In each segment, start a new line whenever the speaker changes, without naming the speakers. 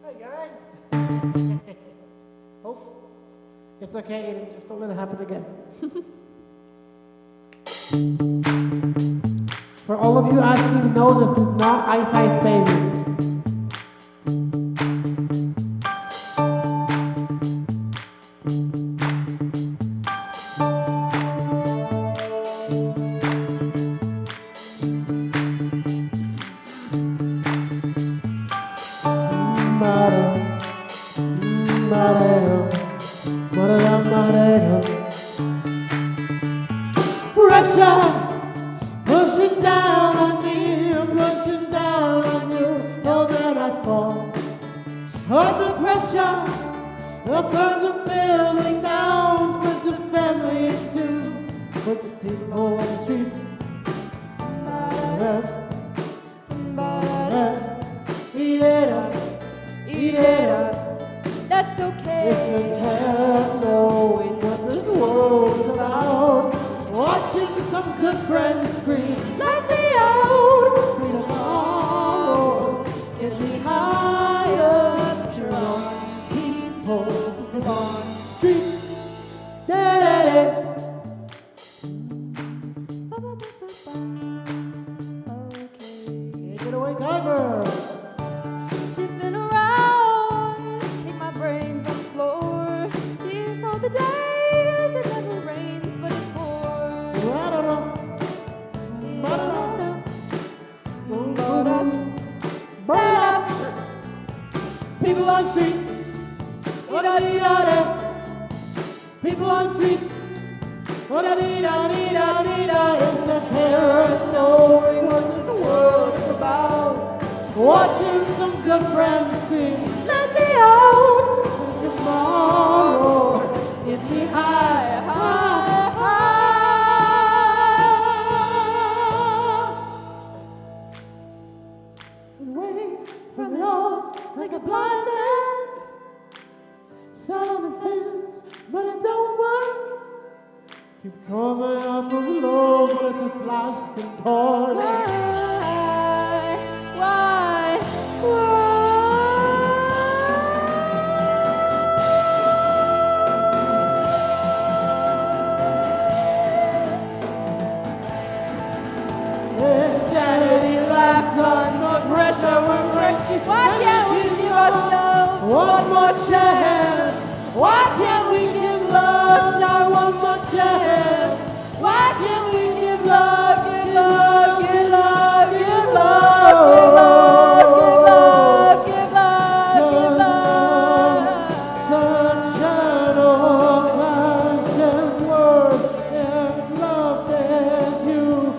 Hey guys. Oh, it's okay, Aiden. Just don't let it happen again. For all of you asking, no, this is not Ice Ice Baby. Pressure, pushing down on me, pushing down on you. No man I fall under pressure. The birds are building downs, but the family is too. But the people on the streets, eat it up, eat it up.
That's okay.
If you can't know what this world's about, watching some good friends scream, let me out. Freedom on, get me higher. Drunk people live on the streets. Da-da-da. Take it away, Guyver.
Tripping around, kick my brains on the floor. These are the days it never rains, but it pours.
People on streets, people on streets, is the terror knowing what this world is about. Watching some good friends scream, let me out. Tomorrow, gets me high, high, high. Away from it all, like a blind man. Sat on the fence, but it don't work. Keep coming up with low, but it's just lost and torn.
Why?
Insanity laughs under pressure, we're breaking.
Why can't we give ourselves
one more chance? Why can't we give love now one more chance? Why can't we give love, give love, give love, give love,
Give love, give love.
sunshine of passion, words and love that you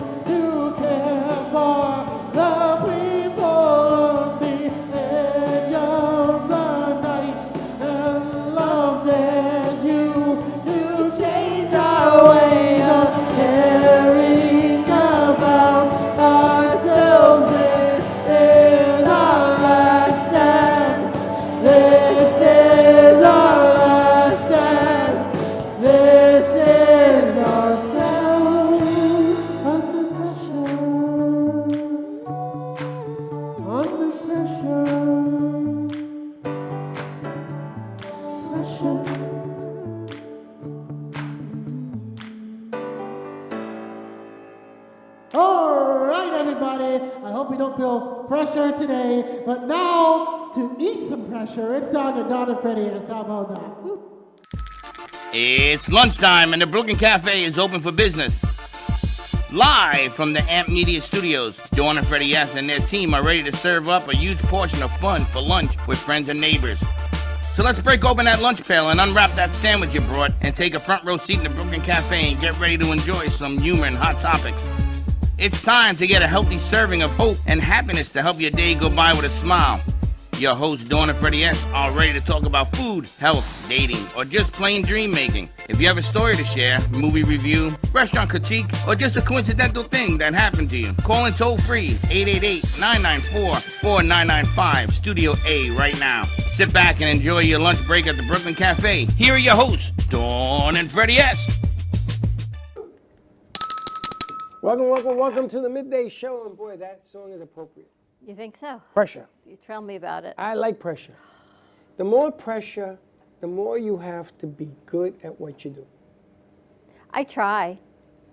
care for the people on the edge of the night, and love that you change our way of caring about ourselves. This is our last dance. This is our last dance. This is ourselves under pressure. Under pressure. Pressure. All right, everybody. I hope you don't feel pressure today. But now, to eat some pressure, it's on to Don and Freddie. How about that?
It's lunchtime and the Brooklyn Cafe is open for business. Live from the Amp Media Studios, Dawn and Freddie S. and their team are ready to serve up a huge portion of fun for lunch with friends and neighbors. So let's break open that lunch pail and unwrap that sandwich you brought and take a front row seat in the Brooklyn Cafe and get ready to enjoy some humor and hot topics. It's time to get a healthy serving of hope and happiness to help your day go by with a smile. Your hosts, Dawn and Freddie S., are ready to talk about food, health, dating, or just plain dream making. If you have a story to share, movie review, restaurant critique, or just a coincidental thing that happened to you, call in toll free 888-994-4995, Studio A right now. Sit back and enjoy your lunch break at the Brooklyn Cafe. Here are your hosts, Dawn and Freddie S.
Welcome to the midday show, and boy, that song is appropriate.
You think so?
Pressure.
You tell me about it.
I like pressure. The more pressure, the more you have to be good at what you do.
I try,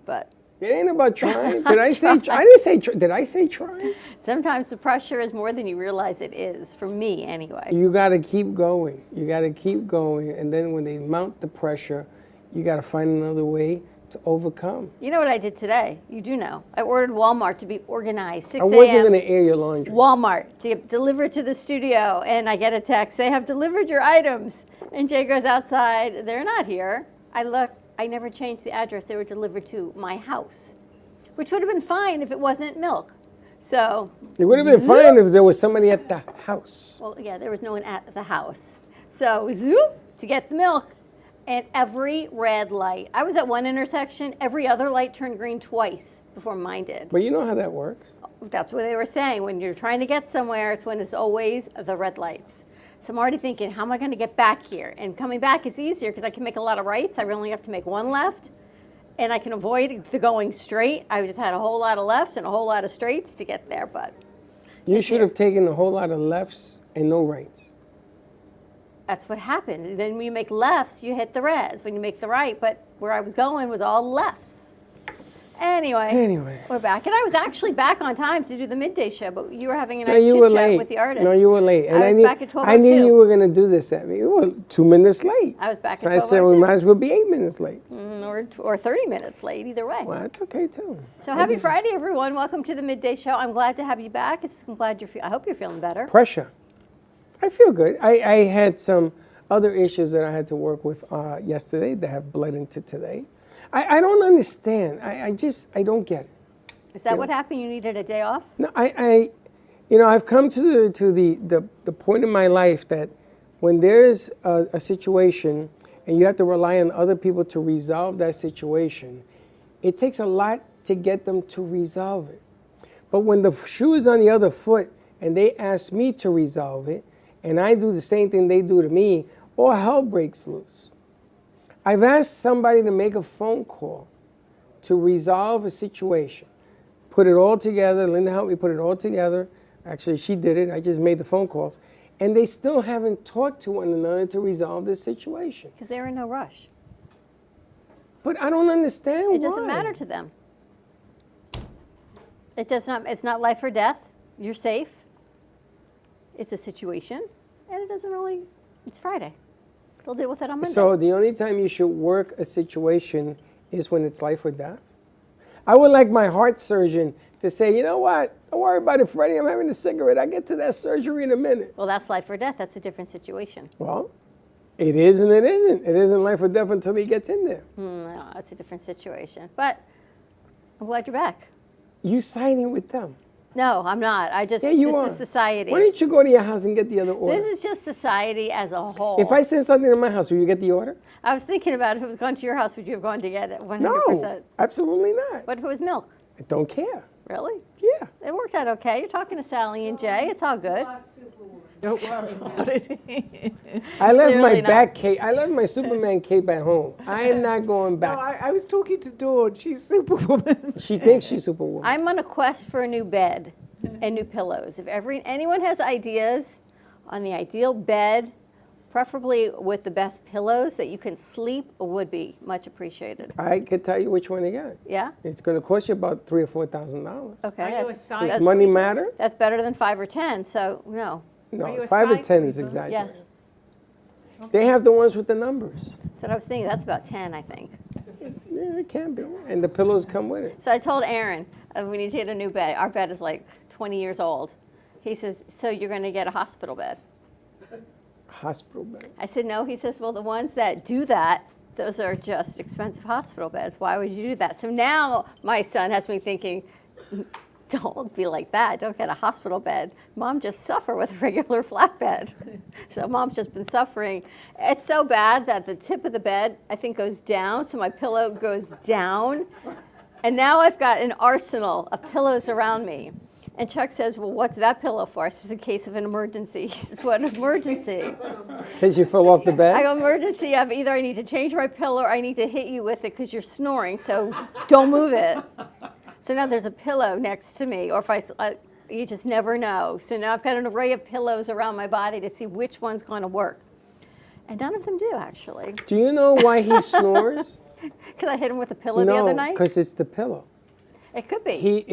but
It ain't about trying. Did I say? I didn't say. Did I say trying?
sometimes the pressure is more than you realize it is. For me, anyway.
You got to keep going. You got to keep going, and then when they mount the pressure, you got to find another way to overcome.
You know what I did today? You do know. I ordered Walmart to be organized. 6
I
a.m.
wasn't going to air your laundry.
Walmart to get delivered to the studio, and I get a text. They have delivered your items, and Jay goes outside. They're not here. I look. I never changed the address. They were delivered to my house, which would have been fine if it wasn't milk. So
It would have been fine if there was somebody at the house.
well, yeah, there was no one at the house. So zoop to get the milk, and every red light. I was at one intersection. Every other light turned green twice before mine did.
But you know how that works.
That's what they were saying. When you're trying to get somewhere, it's when it's always the red lights. So I'm already thinking, how am I going to get back here? And coming back is easier because I can make a lot of rights. I only have to make one left, and I can avoid the going straight. I just had a whole lot of lefts and a whole lot of straights to get there, but
You should have taken a whole lot of lefts and no rights.
that's what happened. And then when you make lefts, you hit the reds. When you make the right, but where I was going was all lefts. Anyway, we're back. And I was actually back on time to do the midday show, but you were having a nice chit-chat with the artist.
No, you were late. And
I was back at 12:02.
I knew you were going to do this at me. You were 2 minutes late.
I was back at
So I said, we
12:02.
might as well be 8 minutes late.
Or 30 minutes late, either way.
Well, that's okay, too.
So happy Friday, everyone. Welcome to the midday show. I'm glad to have you back. I'm glad I hope you're feeling better.
Pressure. I feel good. I had some other issues that I had to work with yesterday that have bled into today. I don't understand. I don't get it.
Is that what happened? You needed a day off?
No, I've come to the point in my life that when there's a situation and you have to rely on other people to resolve that situation, it takes a lot to get them to resolve it. But when the shoe is on the other foot and they ask me to resolve it, and I do the same thing they do to me, all hell breaks loose. I've asked somebody to make a phone call to resolve a situation. Put it all together. Linda helped me put it all together. Actually, she did it. I just made the phone calls. And they still haven't talked to one another to resolve this situation.
Because they're in no rush.
But I don't understand why.
It doesn't matter to them. It's not life or death. You're safe. It's a situation. And it doesn't really, it's Friday. They'll deal with it on Monday.
So the only time you should work a situation is when it's life or death? I would like my heart surgeon to say, you know what? Don't worry about it, Freddie. I'm having a cigarette. I'll get to that surgery in a minute.
Well, that's life or death. That's a different situation.
Well, it is and it isn't. It isn't life or death until he gets in there.
No, it's a different situation. But I'm glad you're back.
You siding with them.
No, I'm not. This
are.
is society.
Why don't you go to your house and get the other order?
This is just society as a whole.
If I send something to my house, will you get the order?
I was thinking about if it was gone to your house, would you have gone to get it 100%?
No, absolutely not.
What if it was milk?
I don't care.
Really?
Yeah.
It worked out okay. You're talking to Sally and Jay. It's all good.
Don't worry about it.
I left my
Clearly not.
back cape. I left my Superman cape at home. I am not going
No,
back.
I was talking to Dawn. She's Superwoman.
She thinks she's Superwoman.
I'm on a quest for a new bed and new pillows. If anyone has ideas on the ideal bed, preferably with the best pillows that you can sleep, would be much appreciated.
I could tell you which one to get.
Yeah?
It's going to cost you about $3,000 or $4,000.
Okay.
Are you a
That's,
size
Does money matter?
that's better than 5 or 10, so no.
Are you
No,
a
5 or
size
10 is
sleeper?
exaggerated.
Yes.
They have the ones with the numbers.
That's what I was thinking. That's about 10, I think.
Yeah, it can be. And the pillows come with it.
So I told Aaron, we need to get a new bed. Our bed is like 20 years old. He says, so you're going to get a hospital bed?
Hospital bed.
I said, no. He says, well, the ones that do that, those are just expensive hospital beds. Why would you do that? So now my son has me thinking, don't be like that. Don't get a hospital bed. Mom just suffer with a regular flat bed. So mom's just been suffering. It's so bad that the tip of the bed, I think, goes down. So my pillow goes down. And now I've got an arsenal of pillows around me. And Chuck says, well, what's that pillow for? I says, in case of an emergency. He says, what emergency?
Because you fell off the bed?
I go, emergency, either I need to change my pillow or I need to hit you with it because you're snoring, so don't move it. So now there's a pillow next to me, or if
You just never know. So now I've got an array of pillows around my body to see which one's going to work. And none of them do, actually.
Do you know why he snores?
Because I hit him with a pillow the other
No,
night?
because it's the pillow.
It could be.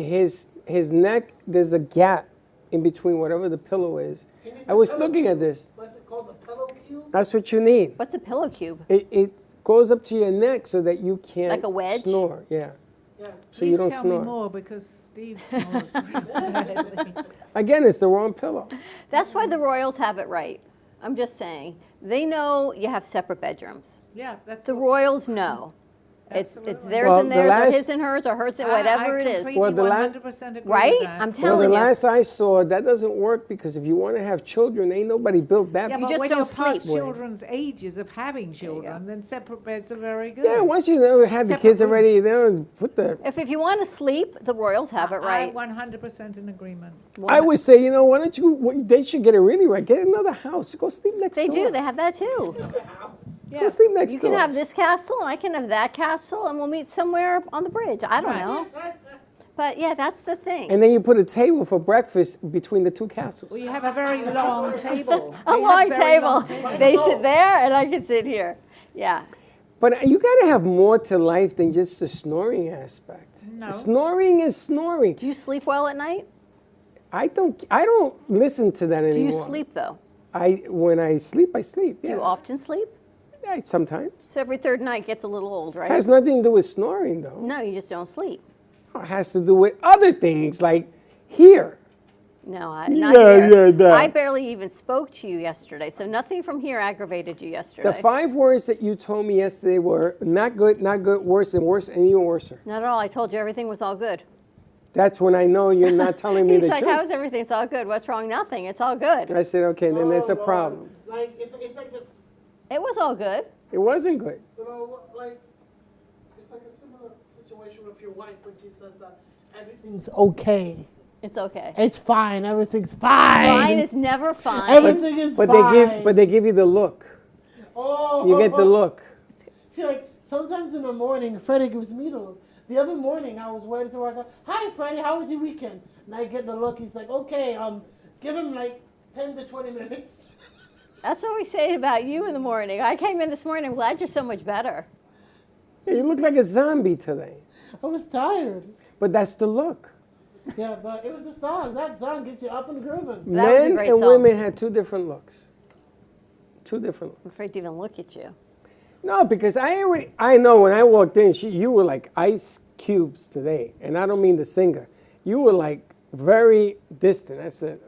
His neck, there's a gap in between whatever the pillow is. I was looking at this.
What's it called, the pillow cube?
That's what you need.
What's a pillow cube?
It goes up to your neck so that you can't
Like a wedge?
snore. Yeah.
Yeah.
So
Please
you don't
tell
snore.
me more because Steve snores. badly.
Again, it's the wrong pillow.
That's why the Royals have it right. I'm just saying. They know you have separate bedrooms.
Yeah, that's
The
what-
Royals know. It's
Absolutely.
theirs
Well,
and
the
theirs, or
last-
his and hers, or hers and whatever it is.
completely
Well, the
100% agree
Right?
with that.
I'm
Well,
telling
the
you.
last I saw, that doesn't work because if you want to have children, ain't nobody built that.
Yeah,
You
but
just
when
don't
you're past
sleep.
children's ages of having children, then separate beds are very good.
Yeah, once you know, have the
Separate
kids
rooms.
already there, put the.
If you want to sleep, the Royals have it right.
I'm 100% in agreement.
I would say, you know, why don't you? They should get it really right. Get another house. Go sleep next
They
door.
do. They have that too.
Go sleep next
You
door.
can have this castle, and I can have that castle, and we'll meet somewhere on the bridge. I don't know. But yeah, that's the thing.
And then you put a table for breakfast between the two castles.
Well, you have a very long table.
A
They have
long
very
table.
long tables.
They sit there, and I can sit here. Yeah.
But you got to have more to life than just the snoring aspect.
No.
Snoring is snoring.
Do you sleep well at night?
I don't listen to that anymore.
Do you sleep though?
When I sleep, I sleep.
Do
Yeah.
you often sleep?
Yeah, sometimes.
So every third night gets a little old, right?
It has nothing to do with snoring, though.
No, you just don't sleep.
It has to do with other things like here.
No, not
Yeah,
here.
yeah, that.
I barely even spoke to you yesterday, so nothing from here aggravated you yesterday.
The 5 words that you told me yesterday were not good, worse, and even worse.
Not at all. I told you everything was all good.
That's when I know you're not telling me
He's
the
like,
truth.
how's everything? It's all good. What's wrong? Nothing. It's all good.
I said, okay, then there's a problem.
Like, it's like the,
It was all good.
It wasn't good.
you know, like, it's like a similar situation with your wife when she says that everything's okay.
It's okay.
It's fine. Everything's fine.
Fine is never fine.
Everything is
But
fine.
they give you the look.
Oh.
You get the look.
See, like, sometimes in the morning, Freddie gives me the look. The other morning, I was waiting to work. Hi, Freddie. How was your weekend? And I get the look. He's like, okay, give him like 10 to 20 minutes.
That's what we say about you in the morning. I came in this morning. I'm glad you're so much better.
You look like a zombie today.
I was tired.
But that's the look.
Yeah, but it was a song. That song gets you up and grooving.
That was a
Men
great
and
song.
women had 2 different looks. 2 different looks.
I'm afraid to even look at you.
No, because I know when I walked in, you were like ice cubes today. And I don't mean the singer. You were like very distant. I said,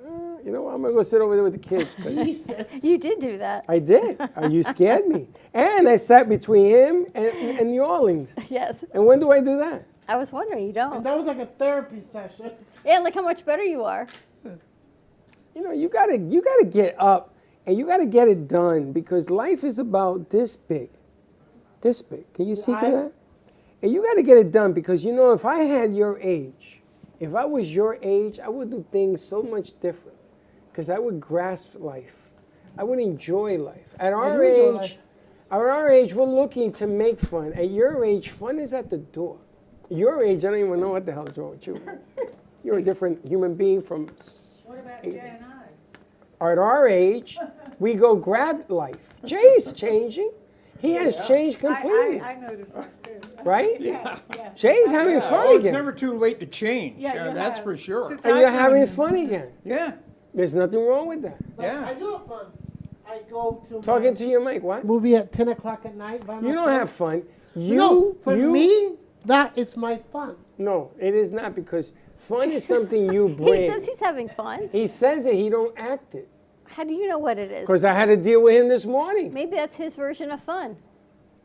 you know what, I'm going to go sit over there with the kids. 'Cause
You did do that.
I did. You scared me. And I sat between him and New Orleans.
Yes.
And when do I do that?
I was wondering. You
And
don't.
that was like a therapy session.
Yeah, look how much better you are.
You know, you gotta get up and you gotta get it done because life is about this big. This big. Can you see through that? And you gotta get it done because you know if I had your age, if I was your age, I would do things so much different. Because I would grasp life. I would enjoy life. At our age, we're looking to make fun. At your age, fun is at the door. Your age, I don't even know what the hell is wrong with you. You're a different human being from.
What about Jay and I?
At our age, we go grab life. Jay's changing. He has changed completely,
I noticed that too.
right?
Yeah.
Jay's having fun
Oh, it's
again.
never too late to change.
Yeah, you
that's
have.
for sure.
Since
And
I've
you're
known
having
you.
fun again.
Yeah.
There's nothing wrong with that.
Yeah.
I do have fun. I go to
Talking to your mic, what?
movie at 10 o'clock at night by myself.
You don't have fun.
No, for me, that is my fun.
No, it is not because fun is something you
He
bring.
says he's having fun.
He says it, he don't act it.
How do you know what it is?
Because I had to deal with him this morning.
Maybe that's his version of fun.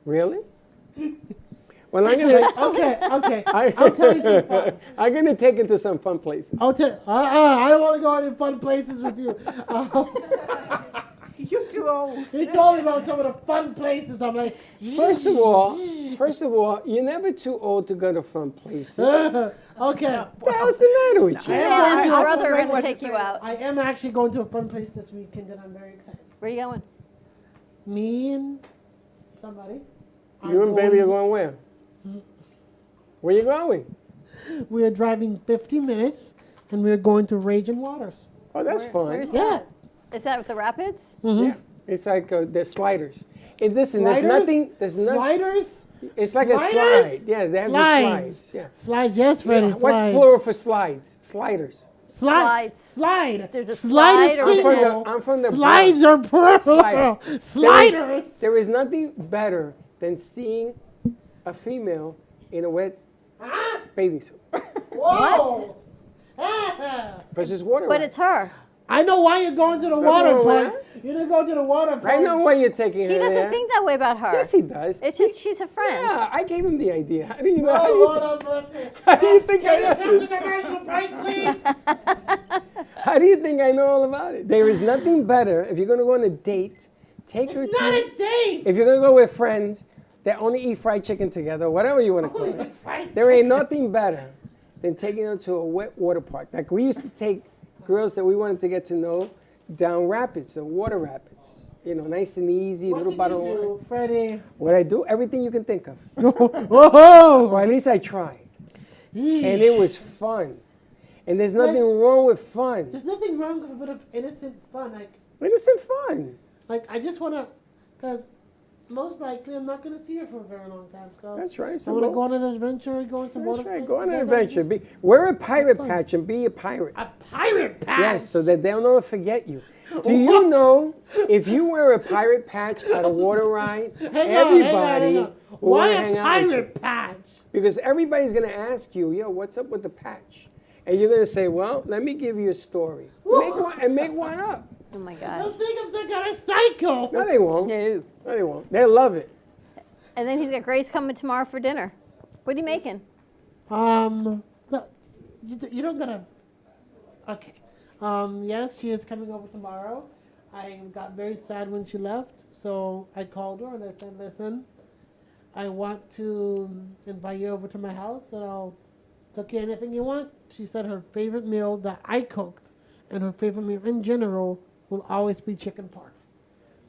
Really? Well, I'm gonna.
Okay. I'll tell you some fun.
I'm gonna take him to some fun places.
I'll tell. I don't want to go any fun places with you.
You're too old.
He told me about some of the fun places. I'm like,
First of all, you're never too old to go to fun places.
okay.
What the hell's the matter with you?
You and his
I
brother are
forgot
going
what
to
to
take you
say.
out.
I am actually going to a fun place this weekend, and I'm very excited.
Where are you going?
Me and somebody.
You and baby are going where? Where you going?
We are driving 50 minutes and we were going to Raging Waters.
Oh, that's fun.
Where's
Yeah.
that? Is that with the rapids?
Yeah, it's like the sliders. And listen, there's
Sliders?
nothing. There's nothing.
Sliders?
It's like a
Sliders?
slide. Yeah, they have the slides. Yeah.
Slides, yes, Freddie.
What's
slides.
plural for slides? Sliders.
Slides.
Slide.
There's a
Slide is
slide or a
single.
pole.
I'm from the
Slides
Bronx.
are plural.
Sliders.
Sliders.
There is nothing better than seeing a female in a wet bathing suit.
Whoa.
Because it's water.
But
right?
it's her.
I know why you're going to the
Something
water
wrong with
park. You didn't go to the water park.
I know why you're taking her
He doesn't
there.
think that way about her.
Yes, he does.
It's just she's a friend.
Yeah, I gave him the idea. How do you know?
Oh, Lord have mercy.
How do you think I
Can you
know?
come to commercial break, please?
How do you think I know all about it? There is nothing better if you're going to go on a date. Take her
It's
to.
not a date.
If you're going to go with friends that only eat fried chicken together, whatever you want to call it, there ain't nothing better than taking her to a wet water park. Like we used to take girls that we wanted to get to know down rapids, the water rapids. You know, nice and easy,
What
little
did
bottle of
you
water.
do, Freddie?
What I do, everything you can think of.
Whoa!
Or at least I tried. And it was fun. And there's nothing wrong with fun.
There's nothing wrong with a bit of innocent fun.
Innocent fun.
Like I just want to, because most likely I'm not going to see her for a very long time. So
That's right.
I
So
want to
go-
go on an adventure, go on some
That's
water
right.
sports
Go on an
together.
adventure. Wear a pirate patch and be a pirate.
A pirate patch.
Yes, so that they'll never forget you. Do you know if you wear a pirate patch at a water ride, everybody will
Why
want to
a
hang out with you?
pirate patch?
Because everybody's going to ask you, yo, what's up with the patch? And you're going to say, well, let me give you a story. Make one up.
Oh my
They'll
gosh.
think I'm some kind of psycho.
No, they won't.
No.
No, they won't. They'll love it.
And then he's got Grace coming tomorrow for dinner. What are you making?
No, you don't gotta. Okay. Yes, she is coming over tomorrow. I got very sad when she left, so I called her and I said, "Listen, I want to invite you over to my house, and I'll cook you anything you want." She said her favorite meal that I cooked, and her favorite meal in general, will always be chicken parm.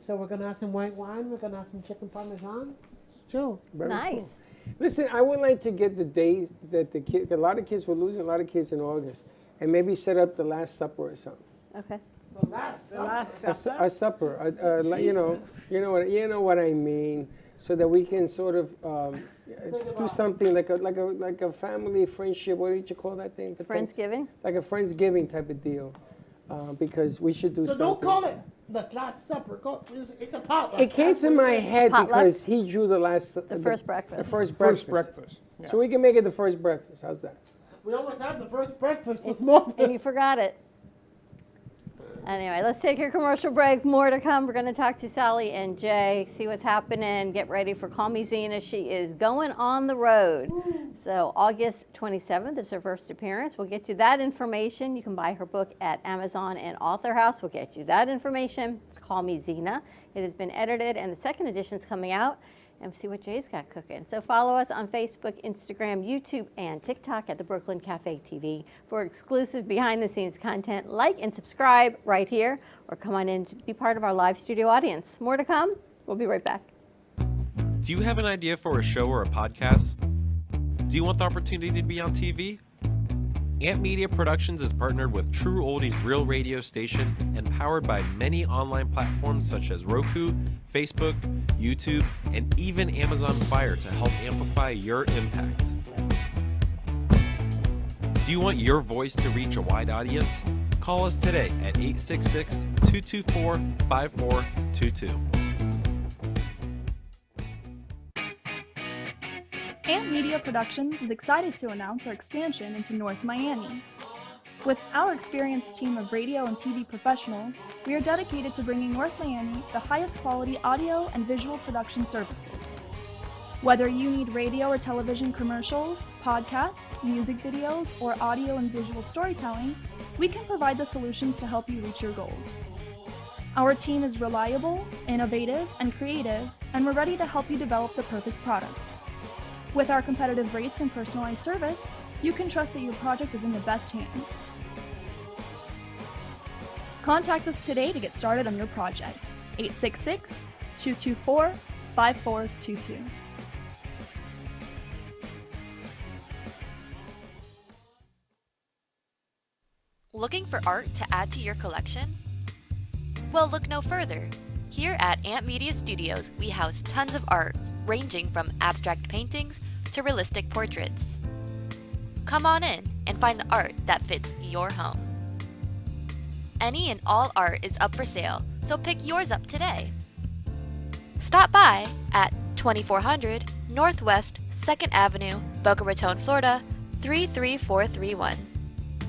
So we're gonna have some white wine. We're gonna have some chicken parmesan. Chill.
Very
Nice.
cool. Listen, I would like to get the days that the kids, a lot of kids, we're losing a lot of kids in August, and maybe set up the Last Supper or something.
Okay.
The last.
A supper, you know what I mean, so that we can sort of do something like a family friendship. What did you call that thing?
Friendsgiving?
Like a Friendsgiving type of deal, because we should do
So
something.
don't call it the Last Supper. It's a potluck.
It came to my head
Potluck?
because he drew the
first breakfast.
The first breakfast. So we can make it the first breakfast. How's that?
We almost had the first breakfast this morning.
And you forgot it. Anyway, let's take a commercial break. More to come. We're going to talk to Sally and Jay, see what's happening. Get ready for Call Me Zena. She is going on the road. So August 27th is her first appearance. We'll get you that information. You can buy her book at Amazon and Author House. We'll get you that information. Call Me Zena. It has been edited, and the second edition is coming out. And see what Jay's got cooking. So follow us on Facebook, Instagram, YouTube, and TikTok at the Brooklyn Cafe TV for exclusive behind-the-scenes content. Like and subscribe right here, or come on in to be part of our live studio audience. More to come. We'll be right back.
Do you have an idea for a show or a podcast? Do you want the opportunity to be on TV? Amp Media Productions is partnered with True Oldies Real Radio Station and powered by many online platforms such as Roku, Facebook, YouTube, and even Amazon Fire to help amplify your impact. Do you want your voice to reach a wide audience? Call us today at 866-224-5422.
Amp Media Productions is excited to announce our expansion into North Miami. With our experienced team of radio and TV professionals, we are dedicated to bringing North Miami the highest quality audio and visual production services. Whether you need radio or television commercials, podcasts, music videos, or audio and visual storytelling, we can provide the solutions to help you reach your goals. Our team is reliable, innovative, and creative, and we're ready to help you develop the perfect product. With our competitive rates and personalized service, you can trust that your project is in the best hands. Contact us today to get started on your project. 866-224-5422.
Looking for art to add to your collection? Well, look no further. Here at Amp Media Studios, we house tons of art, ranging from abstract paintings to realistic portraits. Come on in and find the art that fits your home. Any and all art is up for sale, so pick yours up today. Stop by at 2400 Northwest 2nd Avenue, Boca Raton, Florida 33431.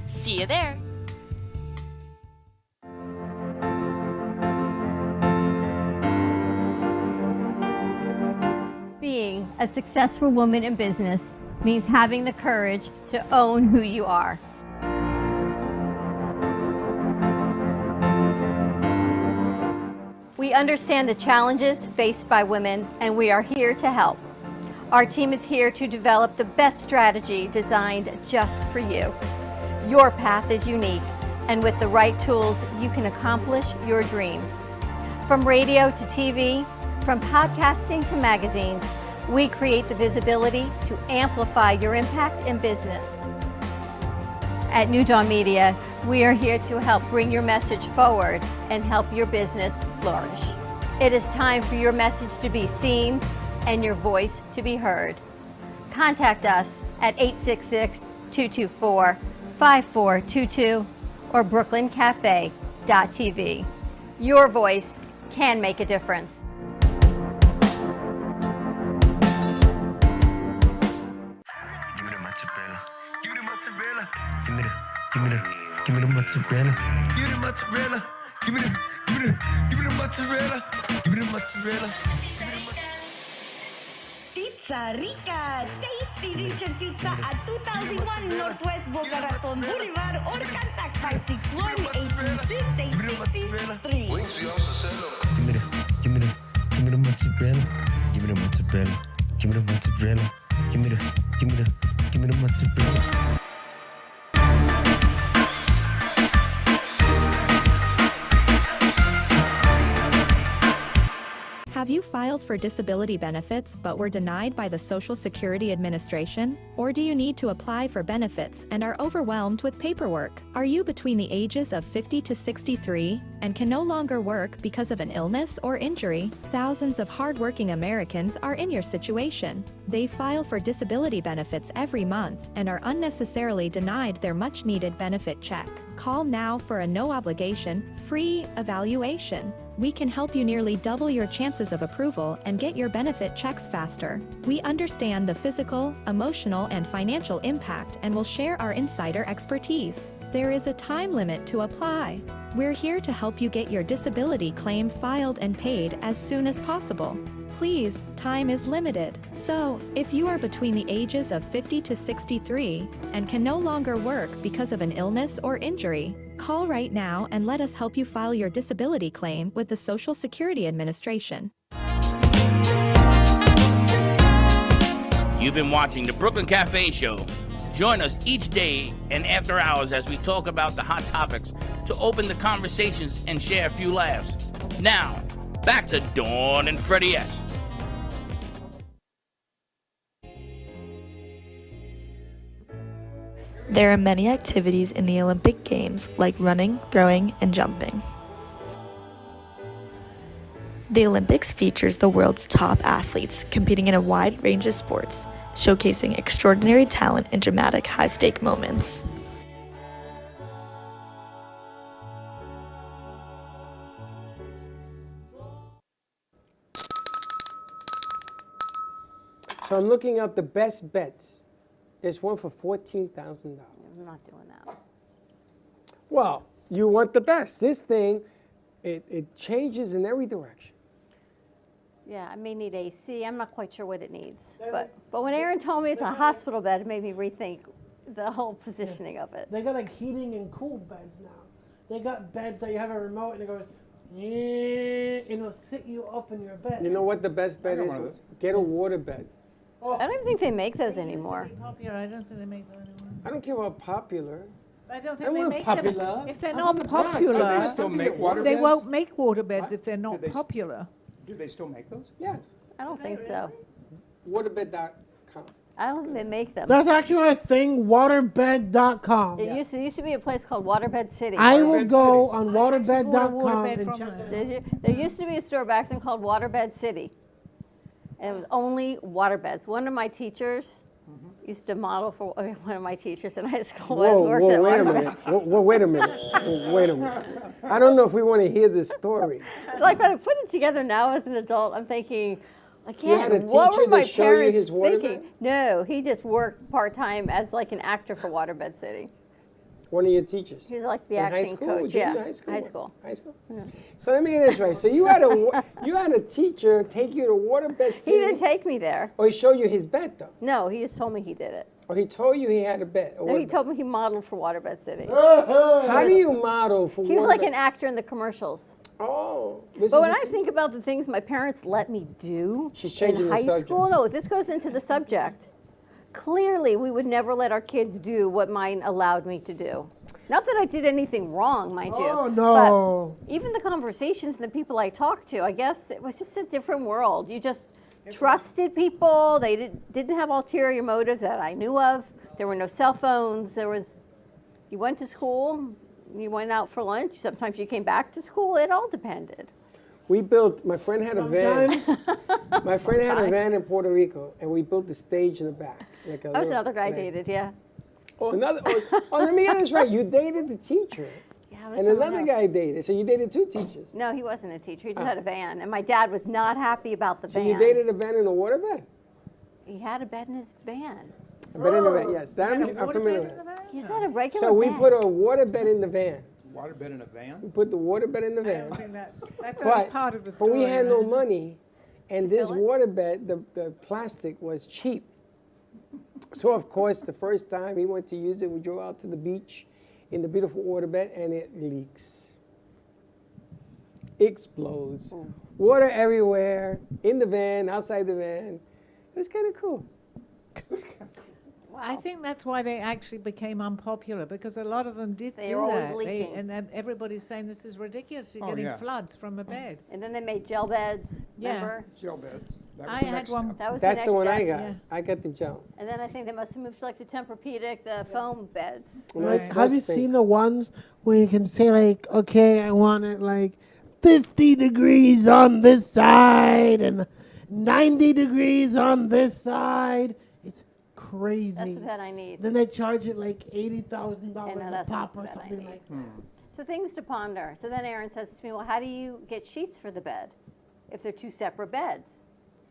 See you there!
Being a successful woman in business means having the courage to own who you are. We understand the challenges faced by women, and we are here to help. Our team is here to develop the best strategy designed just for you. Your path is unique, and with the right tools, you can accomplish your dream. From radio to TV, from podcasting to magazines, we create the visibility to amplify your impact in business. At New Dawn Media, we are here to help bring your message forward and help your business flourish. It is time for your message to be seen and your voice to be heard. Contact us at 866-224-5422 or brooklyncafe.tv. Your voice can make a difference.
Give me the mozzarella. Give me the mozzarella. Give me the mozzarella. Give me the mozzarella.
Pizza Rica, tasty region pizza at 2001 Northwest Boca Raton Boulevard or contact 561-826-8663.
Give me the mozzarella. Give me the mozzarella. Give me the mozzarella. Give me the mozzarella.
Have you filed for disability benefits but were denied by the Social Security Administration? Or do you need to apply for benefits and are overwhelmed with paperwork? Are you between the ages of 50 to 63 and can no longer work because of an illness or injury? Thousands of hardworking Americans are in your situation. They file for disability benefits every month and are unnecessarily denied their much-needed benefit check. Call now for a no-obligation, free evaluation. We can help you nearly double your chances of approval and get your benefit checks faster. We understand the physical, emotional, and financial impact and will share our insider expertise. There is a time limit to apply. We're here to help you get your disability claim filed and paid as soon as possible. Please, time is limited. So, if you are between the ages of 50 to 63 and can no longer work because of an illness or injury, call right now and let us help you file your disability claim with the Social Security Administration.
You've been watching the Brooklyn Cafe Show. Join us each day and after hours as we talk about the hot topics to open the conversations and share a few laughs. Now, back to Dawn and Freddie S.
There are many activities in the Olympic Games, like running, throwing, and jumping. The Olympics features the world's top athletes competing in a wide range of sports, showcasing extraordinary talent in dramatic, high-stake moments.
So I'm looking up the best bets. There's one for $14,000.
I'm not doing that.
Well, you want the best. This thing, it changes in every direction.
Yeah, I may need AC. I'm not quite sure what it needs. But when Aaron told me it's a hospital bed, it made me rethink the whole positioning of it.
They got like heating and cool beds now. They got beds that you have a remote and it goes, and it'll sit you up in your bed.
You know what the best bet is? Get a water bed.
I don't even think they make those anymore.
Popular. I don't think they make those anymore.
I don't care about popular.
I don't
They
think they
weren't
make
popular.
them. If they're
I'm
not
from the Bronx.
popular,
They still make water
they
beds?
won't make water beds if they're not
Do they-
popular.
Do they still make those?
Yes.
I don't think so.
Waterbed.com.
I don't think they make them.
That's actually a thing, waterbed.com.
It used to be a place called Waterbed City.
I will go on waterbed.com
waterbed
and
from
check
there.
it
Did you? There used to be a store back then called Waterbed City. And it was only waterbeds. One of my teachers used to model for one of my teachers in high school. Worked at
wait a
waterbeds.
minute. Wait a minute. Wait a minute. I don't know if we want to hear this story.
Like when I put it together now as an adult, I'm thinking,
You had a
again, what
teacher
were my
that showed you
parents
his waterbed?
thinking? No, he just worked part-time as like an actor for Waterbed City.
One of your teachers.
He was like the
In
acting
high school?
coach.
Was he in
Yeah,
high school?
high school.
High school? So let me get this right. So you had a teacher take you to Waterbed City?
He didn't take me there.
Or he showed you his bed, though?
No, he just told me he did it.
Or he told you he had a bed?
No, he told me he modeled for Waterbed City.
How do you model for
He was like
Waterbed?
an actor in the commercials.
Oh.
But when I think about the things my parents let me do
changing
in
the
high
subject.
school, no, this goes into the subject. Clearly, we would never let our kids do what mine allowed me to do. Not that I did anything wrong, mind you.
Oh, no.
But even the conversations and the people I talked to, I guess it was just a different world. You just trusted people. They didn't have ulterior motives that I knew of. There were no cell phones. You went to school, you went out for lunch. Sometimes you came back to school. It all depended.
My friend had a van. My friend had a van in Puerto Rico, and we built the stage in the back. Like
That was another guy I dated, yeah.
Let me get this right. You dated the teacher.
Yeah, it was
And
someone
another
else.
guy dated. So you dated two teachers.
No, he wasn't a teacher. He just had a van. And my dad was not happy about the
So
van.
you dated a van in a waterbed?
He had a bed in his van.
A bed in the van, yes. That I'm familiar with.
He just had a regular
So we
bed.
put a waterbed in the van.
Waterbed in a van?
We put the waterbed in the
I
van.
don't think that's only part of the story.
But we had no
right?
money, and this waterbed, the plastic was cheap. So of course, the first time he went to use it, we drove out to the beach in the beautiful waterbed, and it leaks. Explodes. Water everywhere, in the van, outside the van. It's kind of cool.
I think that's why they actually became unpopular, because a lot of them did
They
do
were always
that.
leaking.
And then everybody's saying this is ridiculous. You're
Oh,
getting
yeah.
floods from a bed.
And then they made gel beds,
Yeah.
remember?
Gel beds. That was
I
the
had
next
one.
step.
That was
That's
the
the
next
one I
step.
got.
Yeah.
I got the gel.
And then I think they must have moved to like the Tempur-Pedic, the foam beds.
Like,
Those
have you
stink.
seen the ones where you can say like, okay, I want it like 50 degrees on this side and 90 degrees on this side? It's crazy.
That's the bed I need.
Then they charge it like $80,000
I know,
a
that's
pop
not
or
the bed I
something
need.
like
So things to ponder. So then Aaron says to me, well, how do you get sheets for the bed if they're two separate beds?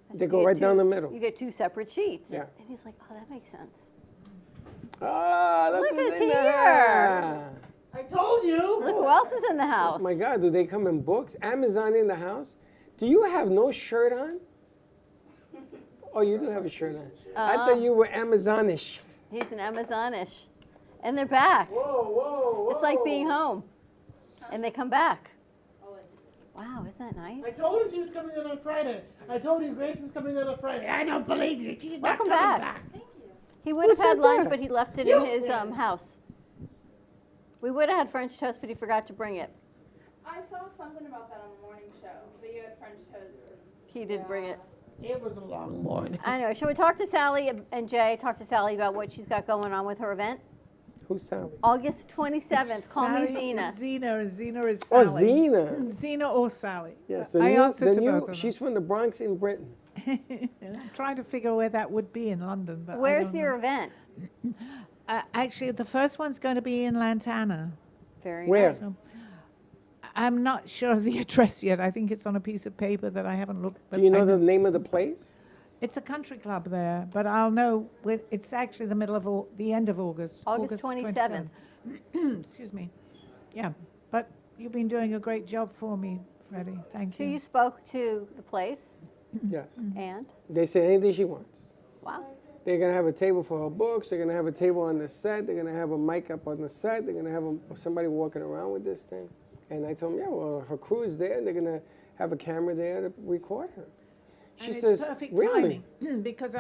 I
They
said,
go
"You get
right down the middle."
You get two separate sheets.
Yeah.
And he's like, oh, that makes sense.
Ah,
Look
who's
who's
in
here.
there.
I told you.
Look who else is in the house.
Oh my God, do they come in books? Amazon in the house? Do you have no shirt on? Oh, you do have a shirt on. I thought you were Amazonish.
He's an Amazonish. And they're back.
Whoa.
It's like being home. And they come back. Wow, isn't that nice?
I told you she was coming in on Friday. I told you Grace is coming in on Friday. I don't believe you. She's not
Welcome
coming
back.
back.
He would have
said
had lunch,
that?
but he left it
You
in his
did.
house. We would have had French toast, but he forgot to bring it.
I saw something about that on the morning show, that you had French toast.
He did bring it.
It was a long morning.
Anyway, shall we talk to Sally and Jay? Talk to Sally about what she's got going on with her event?
Who's Sally?
August 27th. Call me
Sally
Zena.
is Zena, and Zena is
Oh,
Sally.
Zena.
Zena or Sally.
Yes, the
I
new,
answer to both of them.
she's from the Bronx in Britain.
I'm trying to figure where that would be in London. But I
Where's
don't
your
know.
event?
Actually, the first one's going to be in Lantana.
Very
Where?
nice.
I'm not sure of the address yet. I think it's on a piece of paper that I haven't looked.
Do
but
you know
I
the name of the place?
It's a country club there, but I'll know. It's actually the middle of the end of August.
August 27th.
Excuse me. Yeah, but you've been doing a great job for me, Freddie. Thank
So
you.
you spoke to the place,
Yes.
and
They say anything she wants.
wow.
They're going to have a table for her books. They're going to have a table on the set. They're going to have a mic up on the set. They're going to have somebody walking around with this thing. And I told them, yeah, well, her crew is there. And they're going to have a camera there to record her. She
And
says,
it's perfect
really?
timing because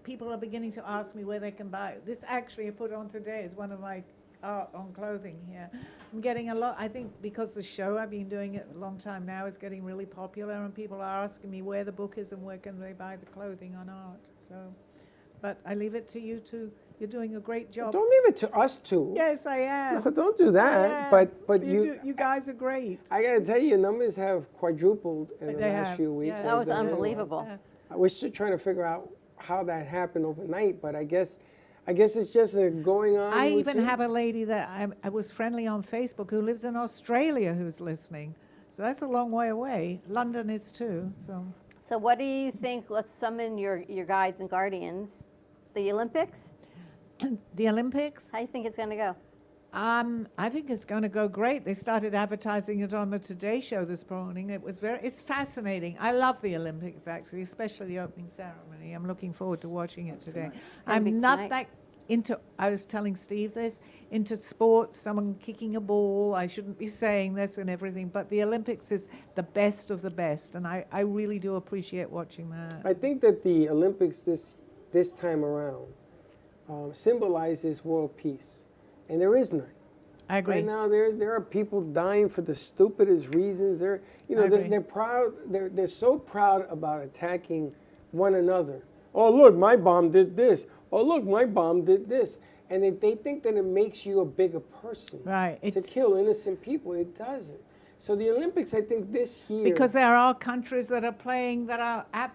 people are beginning to ask me where they can buy it. This actually I put on today is one of my art on clothing here. I'm getting a lot, I think because the show, I've been doing it a long time now, is getting really popular and people are asking me where the book is and where can they buy the clothing on art. So but I leave it to you to. You're doing a great job.
Don't leave it to us two.
Yes, I am.
No, don't do that. But
you guys are great.
I gotta tell you, your numbers have quadrupled in the
They
last
have,
few weeks.
yeah.
That was
as they-
unbelievable.
We're still trying to figure out how that happened overnight, but I guess it's just a going on.
I even
routine.
have a lady that I was friendly on Facebook who lives in Australia who's listening. So that's a long way away. London is too.
So what do you think? Let's summon your guides and guardians. The Olympics?
The Olympics?
How do you think it's going to go?
I think it's going to go great. They started advertising it on the Today Show this morning. It's fascinating. I love the Olympics, actually, especially the opening ceremony. I'm looking forward to watching it today.
gonna be
I'm not
tonight.
that into, I was telling Steve this, into sports, someone kicking a ball. I shouldn't be saying this and everything, but the Olympics is the best of the best, and I really do appreciate watching that.
I think that the Olympics this time around symbolizes world peace, and there is none.
I agree.
Right now, there are people dying for the stupidest reasons. They're proud. They're so proud about attacking one another. Oh, look, my bomb did this. Oh, look, my bomb did this. And they think that it makes you a bigger person.
Right.
To kill innocent people. It doesn't. So the Olympics, I think this year.
Because there are countries that are playing that are I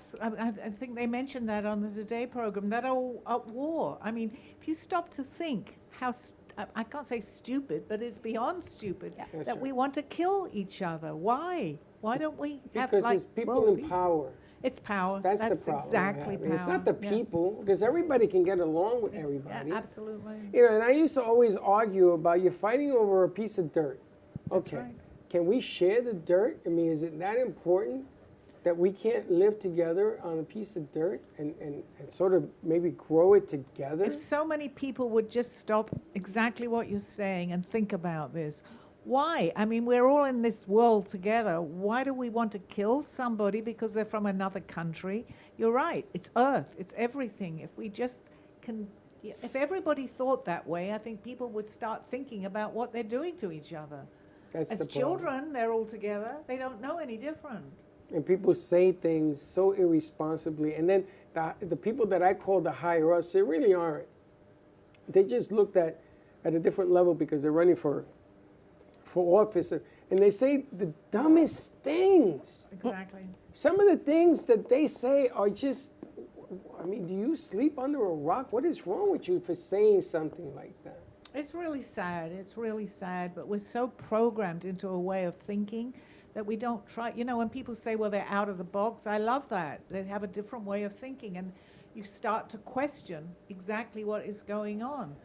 think they mentioned that on the Today program, that are at war. I mean, if you stop to think how, I can't say stupid, but it's beyond stupid
That's
that
right.
we want to kill each other. Why? Why don't we have
Because
like
it's people
world
in
peace?
power.
It's power.
That's the problem.
exactly power.
It's not the
Yeah.
people, because everybody can get along with everybody.
Yeah, absolutely.
You know, and I used to always argue about you're fighting over a piece of dirt.
That's
Okay,
right.
can we share the dirt? I mean, is it that important that we can't live together on a piece of dirt and sort of maybe grow it together?
If so many people would just stop exactly what you're saying and think about this. Why? I mean, we're all in this world together. Why do we want to kill somebody because they're from another country? You're right. It's Earth. It's everything. If we just can, if everybody thought that way, I think people would start thinking about what they're doing to each other.
That's
As
the problem.
children, they're all together. They don't know any different.
And people say things so irresponsibly. And then the people that I call the higher ups, they really aren't. They just looked at a different level because they're running for office. And they say the dumbest things.
Exactly.
Some of the things that they say are just, I mean, do you sleep under a rock? What is wrong with you for saying something like that?
It's really sad. It's really sad. But we're so programmed into a way of thinking that we don't try. You know, when people say, well, they're out of the box, I love that. They have a different way of thinking. And you start to question exactly what is going on.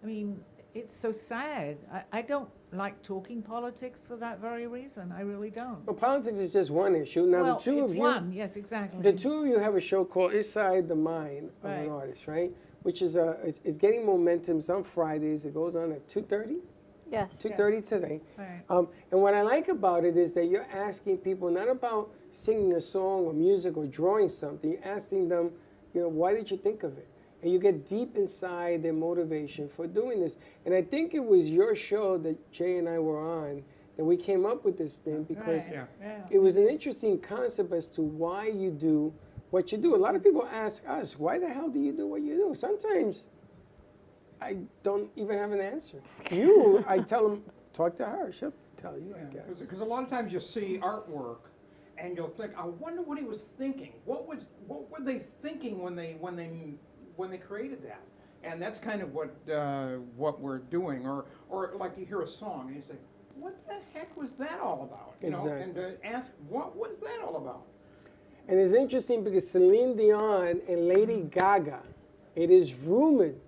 I mean, it's so sad. I don't like talking politics for that very reason. I really don't.
Well, politics is just one issue. Now,
well,
the two
it's
of you,
one. Yes, exactly.
the two of you have a show called Inside the Mind of
Right.
an Artist, right? Which is getting momentum. It's on Fridays. It goes on at 2:30.
Yes.
2:30 today.
Right.
And what I like about it is that you're asking people not about singing a song or music or drawing something. You're asking them, you know, why did you think of it? And you get deep inside their motivation for doing this. And I think it was your show that Jay and I were on that we came up with this thing because
Right. Yeah.
it was an interesting concept as to why you do what you do. A lot of people ask us, why the hell do you do what you do? Sometimes I don't even have an answer. I tell them, talk to her. She'll tell you, I guess.
Because a lot of times you'll see artwork, and you'll think, I wonder what he was thinking. What were they thinking when they created that? And that's kind of what we're doing. Or like you hear a song and you say, what the heck was that all about? You know, and to ask, what was that all about?
And it's interesting because Celine Dion and Lady Gaga, it is rumored,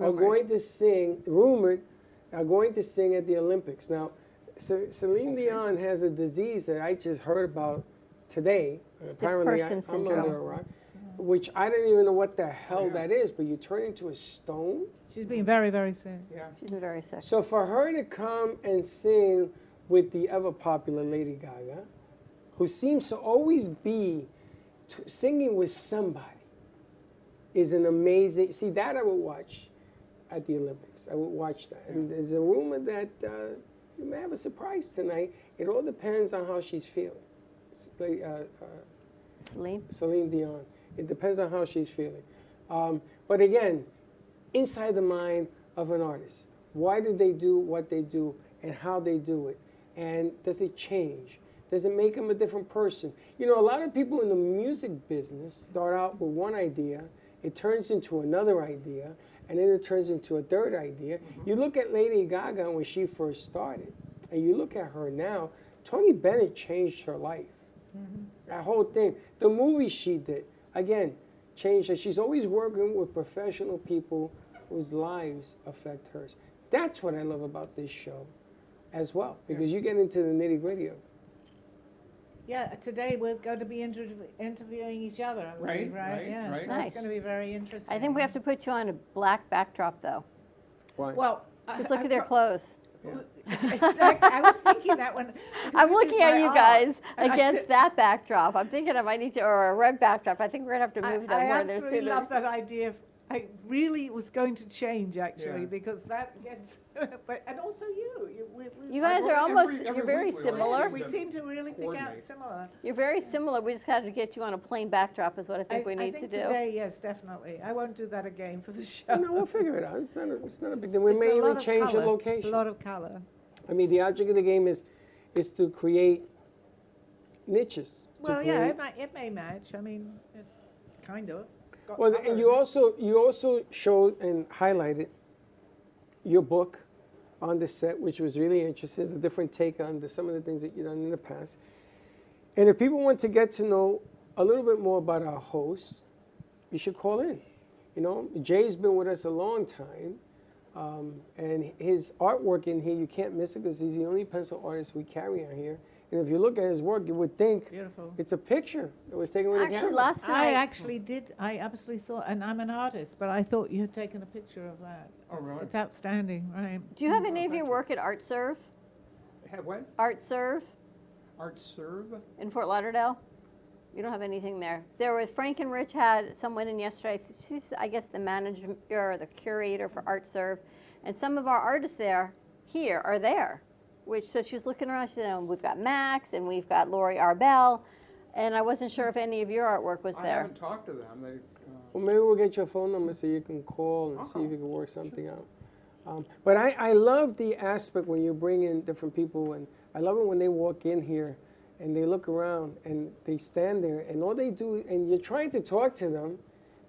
are going to sing at the Olympics. Now, Celine Dion has a disease that I just heard about today. Apparently,
person
I'm
syndrome.
under a rock, which I don't even know what the hell that is, but you turn into a stone.
She's been very, very sick.
Yeah.
She's been very sick.
So for her to come and sing with the ever-popular Lady Gaga, who seems to always be singing with somebody, is an amazing. See, that I would watch at the Olympics. I would watch that. And there's a rumor that you may have a surprise tonight. It all depends on how she's feeling.
Celine?
Celine Dion. It depends on how she's feeling. But again, inside the mind of an artist. Why do they do what they do and how they do it? And does it change? Does it make them a different person? You know, a lot of people in the music business start out with one idea, it turns into another idea, and then it turns into a third idea. You look at Lady Gaga when she first started, and you look at her now, Tony Bennett changed her life. That whole thing. The movie she did, again, changed her. She's always working with professional people whose lives affect hers. That's what I love about this show as well, because you get into the nitty-gritty of it.
Yeah, today we're going to be interviewing each other. I believe, right? Yeah, so
Nice.
it's going to be very interesting.
I think we have to put you on a black backdrop, though.
Why?
Well,
Just look at their clothes.
Exactly. I was thinking that when
I'm looking at you guys
and
against that backdrop. I'm thinking I might need to, or a red backdrop. I think we're going to have to move them
I
where they're
absolutely
sitting.
love that idea. I really was going to change actually
Yeah.
because that gets, but and also you.
You guys are almost, you're very similar.
We seem to really pick out
Coordinate.
similar.
You're very similar. We just had to get you on a plain backdrop is what I think we need to do.
Today, yes, definitely. I won't do that again for the show.
No, we'll figure it out. It's not a big deal. We
It's
may
a lot
even
of
change the
colour,
location.
A lot of color.
I mean, the object of the game is to create niches. to
Well, yeah,
create-
it may match. I mean, it's kind of. It's got
Well,
colour
and
in
you
it.
also showed and highlighted your book on the set, which was really interesting. It's a different take on some of the things that you've done in the past. And if people want to get to know a little bit more about our hosts, you should call in. You know, Jay's been with us a long time, and his artwork in here, you can't miss it because he's the only pencil artist we carry on here. And if you look at his work, you would think
Beautiful.
it's a picture that was taken with a
Actually,
camera.
last
I
night,
actually did. I absolutely thought, and I'm an artist, but I thought you had taken a picture of that.
Oh, really?
It's outstanding, right?
do you have any of your work at Art Serve?
Have what?
Art Serve
Art Serve?
in Fort Lauderdale? You don't have anything there. There was Frank and Rich had someone in yesterday. She's, I guess, the manager or the curator for Art Serve, and some of our artists here are there. So she was looking around. She said, "We've got Max and we've got Lori Arbel," and I wasn't sure if any of your artwork was
I
there.
haven't talked to them. They,
Well, maybe we'll get your phone number so you can call and see if you can work something out. But I love the aspect when you bring in different people, and I love it when they walk in here and they look around and they stand there and all they do, and you're trying to talk to them,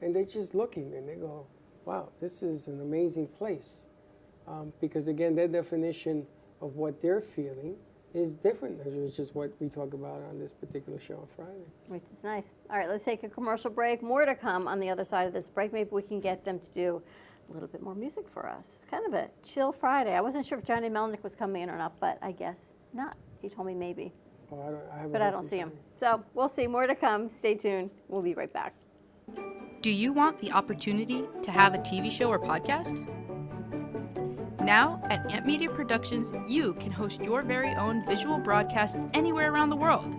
and they're just looking and they go, wow, this is an amazing place. Because again, their definition of what they're feeling is different, which is what we talk about on this particular show on Friday.
Which is nice. All right, let's take a commercial break. More to come on the other side of this break. Maybe we can get them to do a little bit more music for us. It's kind of a chill Friday. I wasn't sure if Johnny Melnick was coming in or not, but I guess not. He told me maybe,
Oh, I
but I don't see him. So we'll see. More to come. Stay tuned. We'll be right back.
Do you want the opportunity to have a TV show or podcast? Now, at Amp Media Productions, you can host your very own visual broadcast anywhere around the world.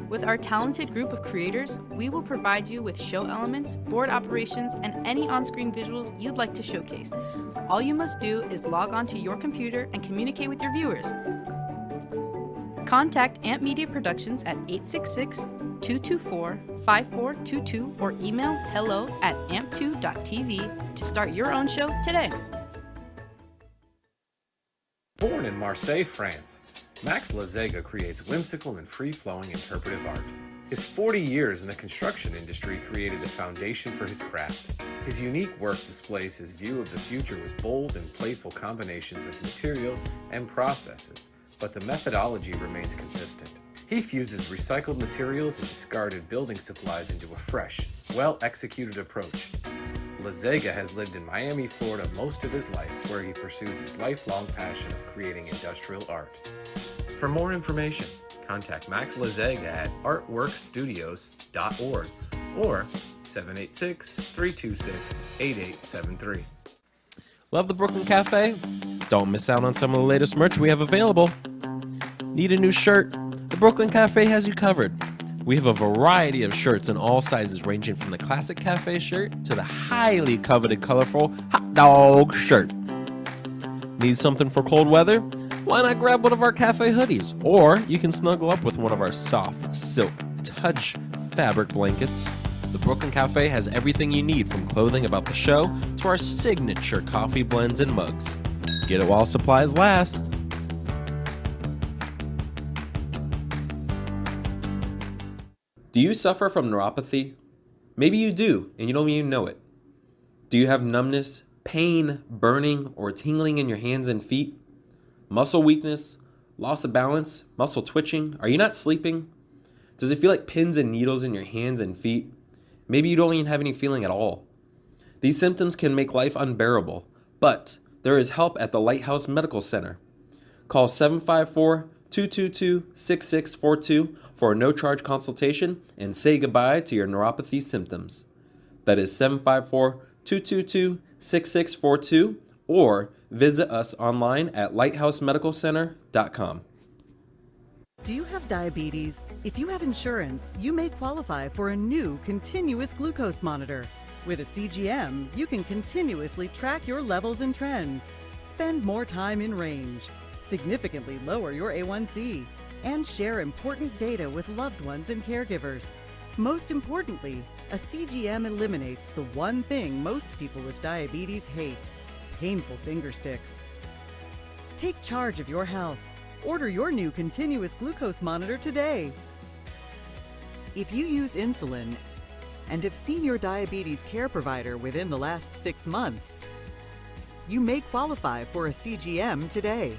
With our talented group of creators, we will provide you with show elements, board operations, and any on-screen visuals you'd like to showcase. All you must do is log onto your computer and communicate with your viewers. Contact Amp Media Productions at 866-224-5422 or email hello@amp2.tv to start your own show today.
Born in Marseille, France, Max Lazega creates whimsical and free-flowing interpretive art. His 40 years in the construction industry created the foundation for his craft. His unique work displays his view of the future with bold and playful combinations of materials and processes, but the methodology remains consistent. He fuses recycled materials and discarded building supplies into a fresh, well-executed approach. Lazega has lived in Miami, Florida most of his life, where he pursues his lifelong passion of creating industrial art. For more information, contact Max Lazega at artworkstudios.org or 786-326-8873.
Love the Brooklyn Cafe? Don't miss out on some of the latest merch we have available. Need a new shirt? The Brooklyn Cafe has you covered. We have a variety of shirts in all sizes, ranging from the classic cafe shirt to the highly coveted colorful hot dog shirt. Need something for cold weather? Why not grab one of our cafe hoodies? Or you can snuggle up with one of our soft silk touch fabric blankets. The Brooklyn Cafe has everything you need, from clothing about the show to our signature coffee blends and mugs. Get it while supplies last. Do you suffer from neuropathy? Maybe you do, and you don't even know it. Do you have numbness, pain, burning, or tingling in your hands and feet? Muscle weakness, loss of balance, muscle twitching? Are you not sleeping? Does it feel like pins and needles in your hands and feet? Maybe you don't even have any feeling at all. These symptoms can make life unbearable, but there is help at the Lighthouse Medical Center. Call 754-222-6642 for a no-charge consultation and say goodbye to your neuropathy symptoms. That is 754-222-6642, or visit us online at lighthousemedicalcenter.com.
Do you have diabetes? If you have insurance, you may qualify for a new continuous glucose monitor. With a CGM, you can continuously track your levels and trends, spend more time in range, significantly lower your A1C, and share important data with loved ones and caregivers. Most importantly, a CGM eliminates the one thing most people with diabetes hate: painful finger sticks. Take charge of your health. Order your new continuous glucose monitor today. If you use insulin and have seen your diabetes care provider within the last 6 months, you may qualify for a CGM today.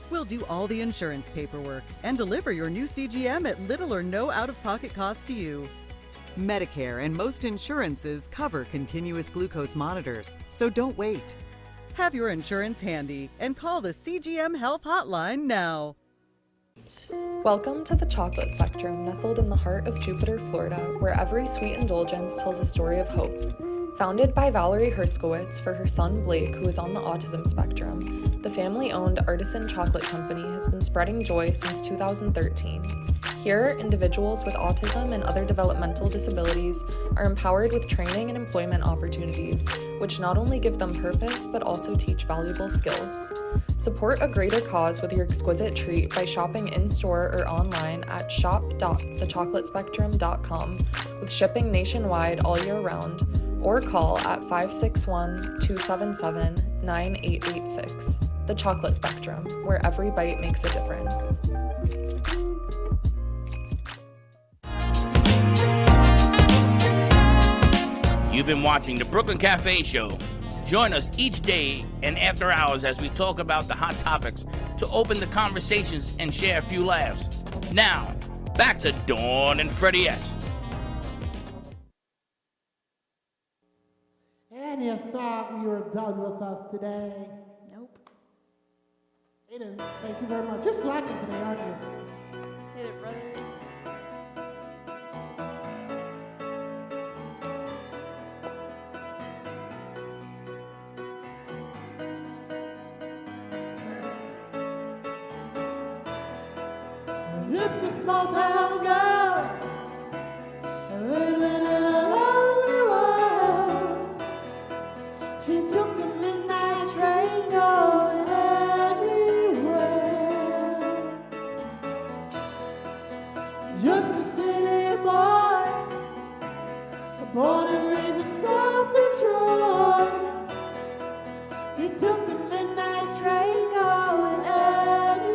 We'll do all the insurance paperwork and deliver your new CGM at little or no out-of-pocket cost to you. Medicare and most insurances cover continuous glucose monitors, so don't wait. Have your insurance handy and call the CGM Health Hotline now.
Welcome to the Chocolate Spectrum, nestled in the heart of Jupiter, Florida, where every sweet indulgence tells a story of hope. Founded by Valerie Herskowitz for her son Blake, who is on the autism spectrum, the family-owned Artisan Chocolate Company has been spreading joy since 2013. Here, individuals with autism and other developmental disabilities are empowered with training and employment opportunities, which not only give them purpose, but also teach valuable skills. Support a greater cause with your exquisite treat by shopping in-store or online at shop.thechocolatespectrum.com, with shipping nationwide all year round, or call at 561-277-9886. The Chocolate Spectrum, where every bite makes a difference.
You've been watching the Brooklyn Cafe Show. Join us each day and after hours as we talk about the hot topics to open the conversations and share a few laughs. Now, back to Dawn and Freddie S.
And you thought we were done with us today?
Nope.
Aiden, thank you very much. You're slacking today, aren't you?
Hit it, brother.
Just a small town girl living in a lonely world. She took the midnight train going anywhere. Just a city boy, born and raised in South Detroit. He took the midnight train going anywhere.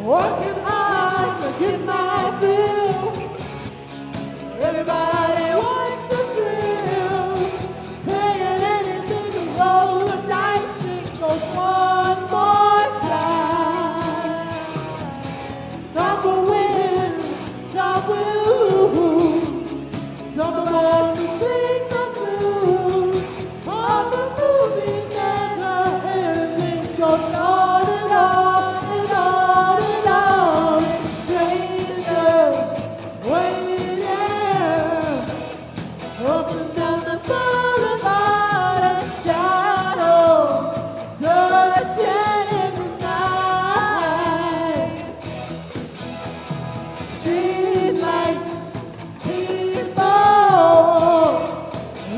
working hard to get my bill. Everybody wants the thrill, paying anything to roll the dice. It goes one more time. Some will win, some will lose. Some of us will sing the blues. On the movie never ends. It goes on and on and on and on. Strangers waiting up and down the boulevard and shadows searching in the night. Street lights, people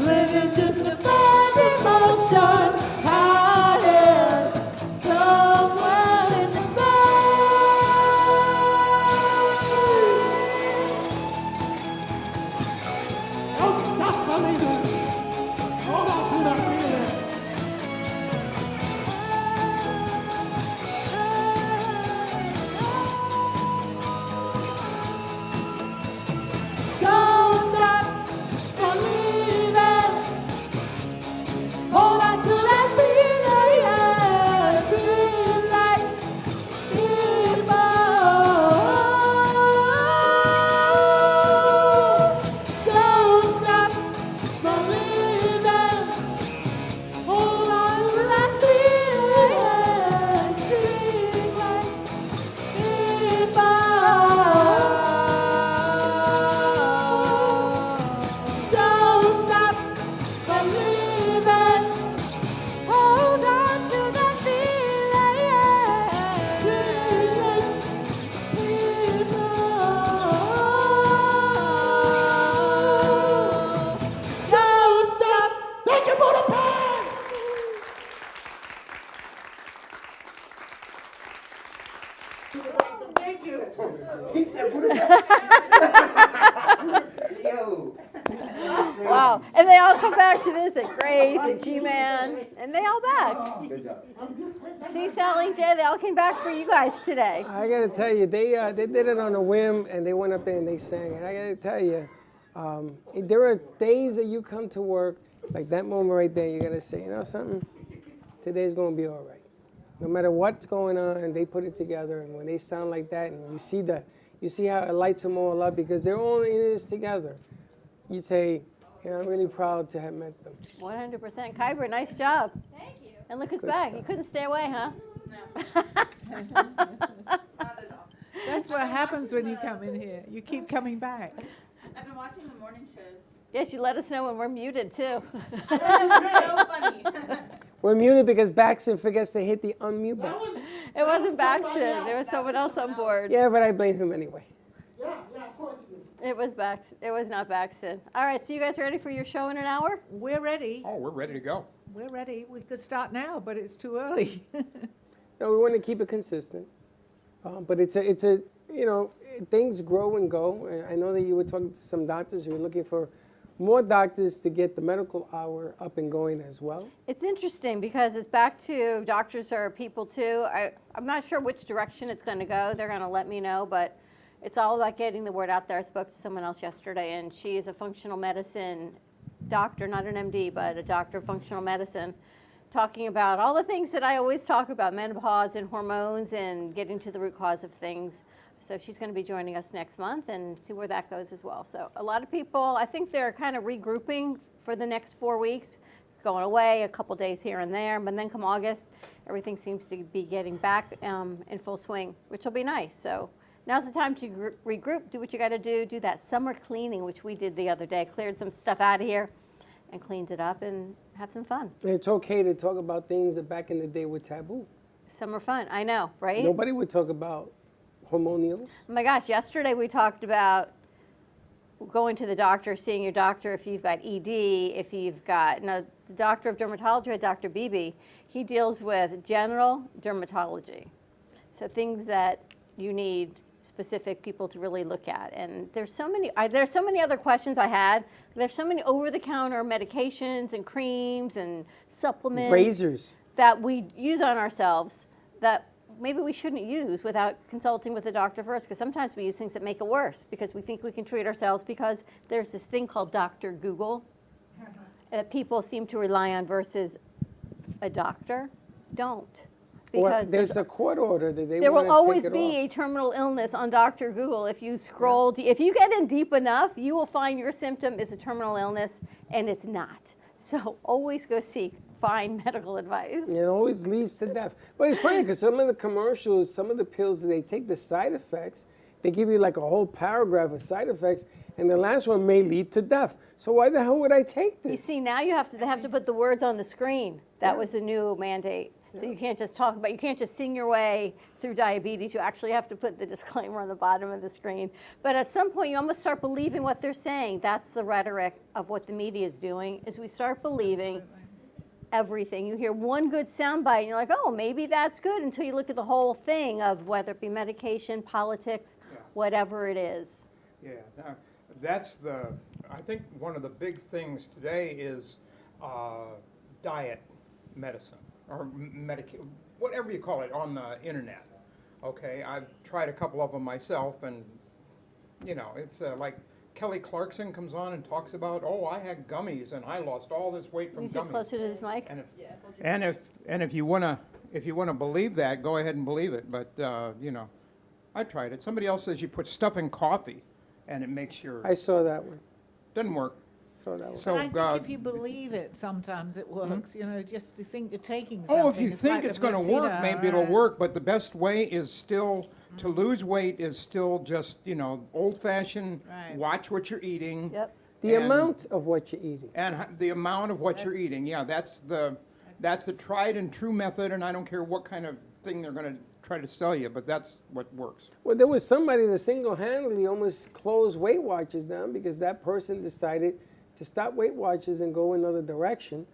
living just to find emotion, hiding somewhere in the night. Don't stop believing. Hold on to that feeling. Don't stop believing. Hold on to that feeling. Street lights, people. Don't stop believing. Hold on to that feeling. Street lights, people. Don't stop believing. Hold on to that feeling. Street lights, people. Don't stop. Thank you for the pass.
Thank you. He said, what about Yo.
Wow. And they all come back to visit. Grace and G-Man. And they all back.
Good job.
See, Sally and Jay, they all came back for you guys today.
I gotta tell you, they did it on a whim, and they went up there and they sang. And I gotta tell you, there are days that you come to work, like that moment right there, you gotta say, you know something? Today's gonna be all right. No matter what's going on, they put it together, and when they sound like that, and you see how it lights them all up because they're all in this together. You say, you know, I'm really proud to have met them.
100%. Kyber, nice job. Thank you. And look who's
Good
back.
stuff.
You couldn't stay away, huh?
That's what happens when you come in here. You keep coming back.
I've been watching the morning shows.
Yes, you let us know when we're muted, too.
So funny.
We're muted because Baxton forgets to hit the unmute button.
It wasn't Baxton. There was someone else on board.
Yeah, but I blame him anyway.
It was Baxton. It was not Baxton. All right, so you guys ready for your show in an hour?
We're ready.
Oh, we're ready to go.
We're ready. We could start now, but it's too early.
No, we want to keep it consistent. But it's a, you know, things grow and go. And I know that you were talking to some doctors who were looking for more doctors to get the medical hour up and going as well.
It's interesting because it's back to doctors are people too. I'm not sure which direction it's going to go. They're going to let me know, but it's all about getting the word out there. I spoke to someone else yesterday, and she is a functional medicine doctor, not an MD, but a doctor of functional medicine, talking about all the things that I always talk about, menopause and hormones and getting to the root cause of things. So she's going to be joining us next month and see where that goes as well. So a lot of people, I think they're kind of regrouping for the next 4 weeks, going away a couple days here and there. But then come August, everything seems to be getting back in full swing, which will be nice. So now's the time to regroup, do what you got to do that summer cleaning, which we did the other day, cleared some stuff out of here and cleaned it up and have some fun.
It's okay to talk about things that back in the day were taboo.
Summer fun, I know, right?
Nobody would talk about hormonals.
Oh my gosh, yesterday we talked about going to the doctor, seeing your doctor if you've got ED, if you've got, the doctor of dermatology, Dr. Beebe, he deals with general dermatology. So things that you need specific people to really look at. And there's so many other questions I had. There's so many over-the-counter medications and creams and supplements.
Razors.
That we use on ourselves that maybe we shouldn't use without consulting with the doctor first, because sometimes we use things that make it worse because we think we can treat ourselves because there's this thing called Dr. Google that people seem to rely on versus a doctor. Don't.
Well, there's a court order that they
there
want
will
to
always
take it
be
off.
a terminal illness on Dr. Google. If you scroll, if you get in deep enough, you will find your symptom is a terminal illness, and it's not. So always go find medical advice.
It always leads to death. But it's funny because some of the commercials, some of the pills that they take, the side effects, they give you like a whole paragraph of side effects, and the last one may lead to death. So why the hell would I take this?
You see, now they have to put the words on the screen. That was the new mandate. So you can't just talk about, you can't just sing your way through diabetes. You actually have to put the disclaimer on the bottom of the screen. But at some point, you almost start believing what they're saying. That's the rhetoric of what the media is doing, is we start believing everything. You hear one good soundbite, and you're like, oh, maybe that's good, until you look at the whole thing of whether it be medication, politics, whatever it is.
Yeah, that's I think one of the big things today is diet medicine, or whatever you call it, on the internet. Okay, I've tried a couple of them myself, and it's like Kelly Clarkson comes on and talks about, oh, I had gummies and I lost all this weight from
Can you
gummies.
get closer to this mic?
And if you wanna believe that, go ahead and believe it. But I tried it. Somebody else says you put stuff in coffee, and it makes your.
I saw that one.
Doesn't work.
Saw that one.
So,
but I think if you believe it, sometimes it works. Just to think you're taking something.
Oh, if you think it's going to work, maybe it'll work. But the best way is still to lose weight is still just old-fashioned.
Right.
Watch what you're eating.
Yep.
The amount of what you're eating.
And the amount of what you're eating. Yeah, that's the tried and true method. And I don't care what kind of thing they're going to try to sell you, but that's what works.
Well, there was somebody that single-handedly almost closed Weight Watchers down because that person decided to stop Weight Watchers and go another direction.